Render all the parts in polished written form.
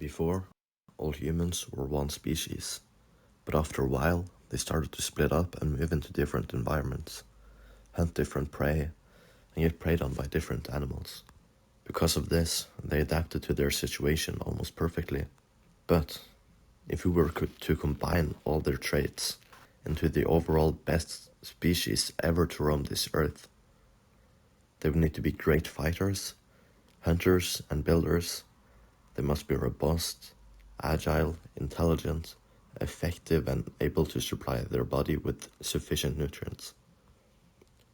Before, all humans were one species, but after a while, they started to split up and move into different environments, hunt different prey, and get preyed on by different animals. Because of this, they adapted to their situation almost perfectly. But if we were to combine all their traits into the overall best species ever to roam this earth, they would need to be great fighters, hunters, and builders. They must be robust, agile, intelligent, effective, and able to supply their body with sufficient nutrients.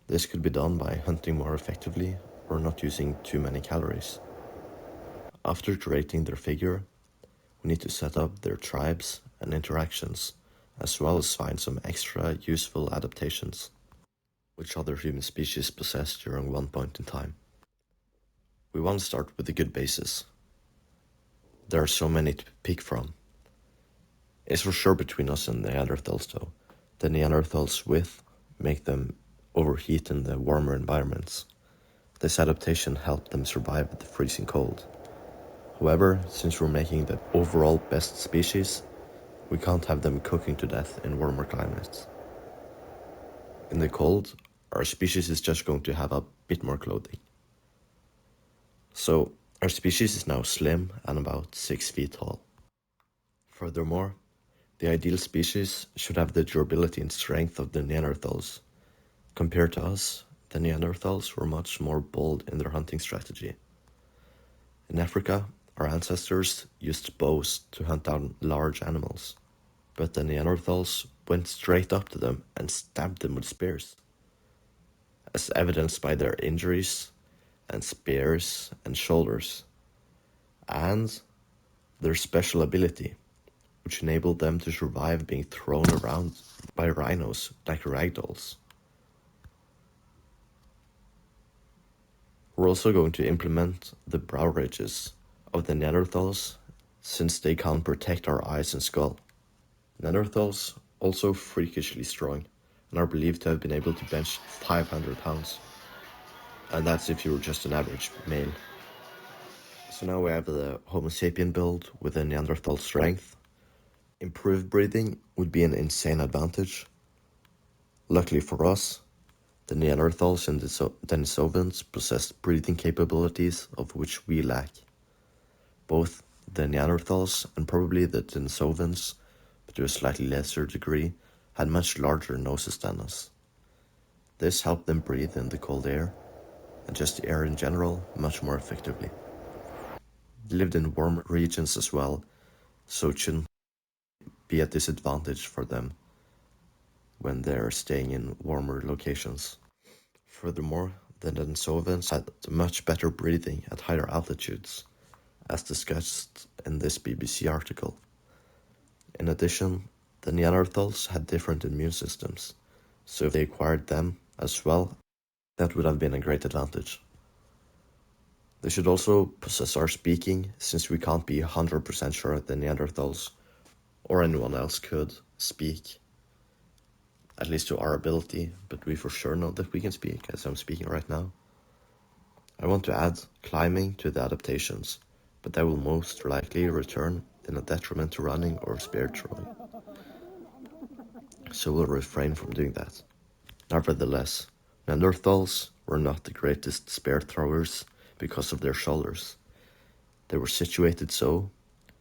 This could be done by hunting more effectively or not using too many calories. After creating their figure, we need to set up their tribes and interactions, as well as find some extra useful adaptations, which other human species possess during one point in time. We want to start with a good basis. There are so many to pick from. It's for sure between us and Neanderthals though. The Neanderthals' width make them overheat in the warmer environments. This adaptation helped them survive the freezing cold. However, since we're making the overall best species, we can't have them cooking to death in warmer climates. In the cold, our species is just going to have a bit more clothing. So, our species is now slim and about 6 feet tall. Furthermore, the ideal species should have the durability and strength of the Neanderthals. Compared to us, the Neanderthals were much more bold in their hunting strategy. In Africa, our ancestors used bows to hunt down large animals, but the Neanderthals went straight up to them and stabbed them with spears. As evidenced by their injuries and spears and shoulders, and their special ability, which enabled them to survive being thrown around by rhinos like ragdolls. We're also going to implement the brow ridges of the Neanderthals, since they can't protect our eyes and skull. Neanderthals also freakishly strong and are believed to have been able to bench 500 pounds. And that's if you were just an average male. So now we have the Homo sapien build with a Neanderthal strength. Improved breathing would be an insane advantage. Luckily for us, the Neanderthals and the Denisovans possessed breathing capabilities of which we lack. Both the Neanderthals and probably the Denisovans, but to a slightly lesser degree, had much larger noses than us. This helped them breathe in the cold air, and just the air in general, much more effectively. They lived in warm regions as well, so it shouldn't be a disadvantage for them when they're staying in warmer locations. Furthermore, the Denisovans had much better breathing at higher altitudes, as discussed in this BBC article. In addition, the Neanderthals had different immune systems, so if they acquired them as well, that would have been a great advantage. They should also possess our speaking, since we can't be 100% sure the Neanderthals or anyone else could speak, at least to our ability, but we for sure know that we can speak, as I'm speaking right now. I want to add climbing to the adaptations, but that will most likely return in a detriment to running or spear throwing, so we'll refrain from doing that. Nevertheless, Neanderthals were not the greatest spear throwers because of their shoulders. They were situated so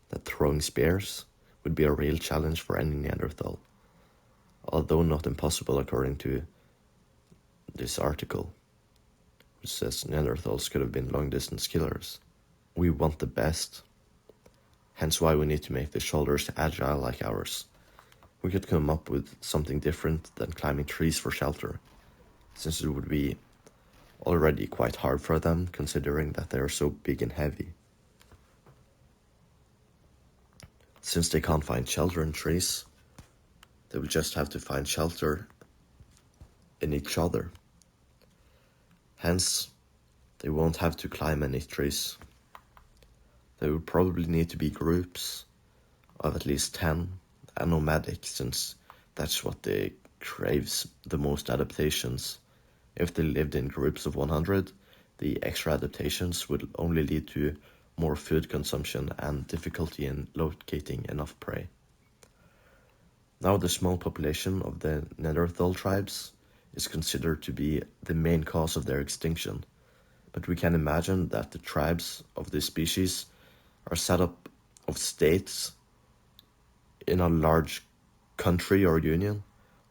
that throwing spears would be a real challenge for any Neanderthal, although not impossible according to this article, which says Neanderthals could have been long-distance killers. We want the best, hence why we need to make the shoulders agile like ours. We could come up with something different than climbing trees for shelter, since it would be already quite hard for them considering that they are so big and heavy. Since they can't find shelter in trees, they will just have to find shelter in each other. Hence, they won't have to climb any trees. They would probably need to be groups of at least 10 and nomadic, since that's what they craves the most adaptations. If they lived in groups of 100, the extra adaptations would only lead to more food consumption and difficulty in locating enough prey. Now the small population of the Neanderthal tribes is considered to be the main cause of their extinction, but we can imagine that the tribes of this species are set up of states in a large country or union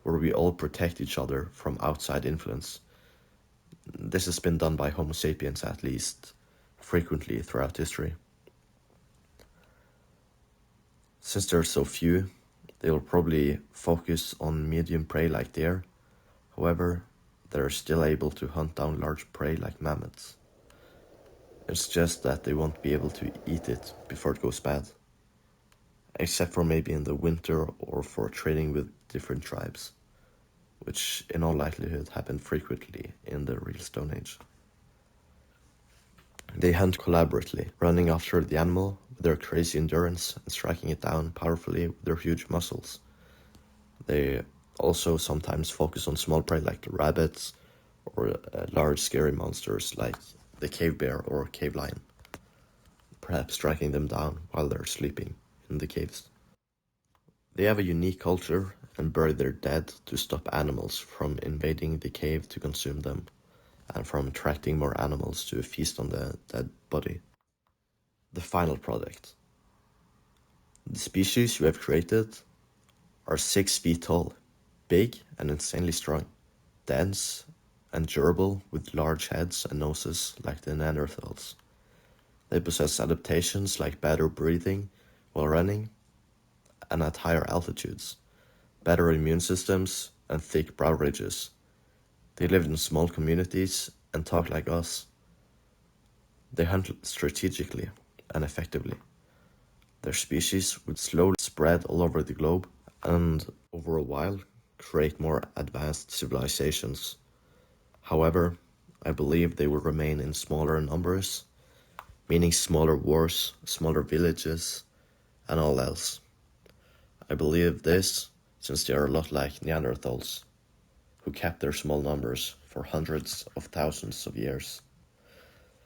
where we all protect each other from outside influence. This has been done by Homo sapiens at least frequently throughout history. Since there are so few, they will probably focus on medium prey like deer. However, they are still able to hunt down large prey like mammoths. It's just that they won't be able to eat it before it goes bad. Except for maybe in the winter or for trading with different tribes, which in all likelihood happened frequently in the real Stone Age. They hunt collaboratively, running after the animal with their crazy endurance and striking it down powerfully with their huge muscles. They also sometimes focus on small prey like rabbits or large scary monsters like the cave bear or cave lion, perhaps striking them down while they're sleeping in the caves. They have a unique culture and bury their dead to stop animals from invading the cave to consume them, and from attracting more animals to feast on the dead body. The final product. The species we have created are 6 feet tall, big and insanely strong, dense and durable with large heads and noses like the Neanderthals. They possess adaptations like better breathing while running and at higher altitudes, better immune systems and thick brow ridges. They live in small communities and talk like us. They hunt strategically and effectively. Their species would slowly spread all over the globe and, over a while, create more advanced civilizations. However, I believe they will remain in smaller numbers, meaning smaller wars, smaller villages, and all else. I believe this since they are a lot like Neanderthals, who kept their small numbers for hundreds of thousands of years.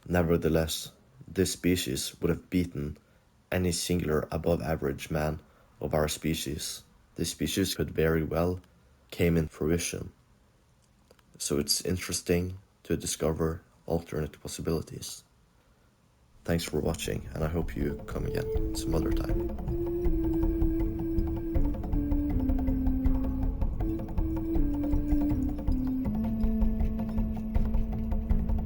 Nevertheless, this species would have beaten any singular above-average man of our species. This species could very well came in fruition. So it's interesting to discover alternate possibilities. Thanks for watching, and I hope you come again some other time.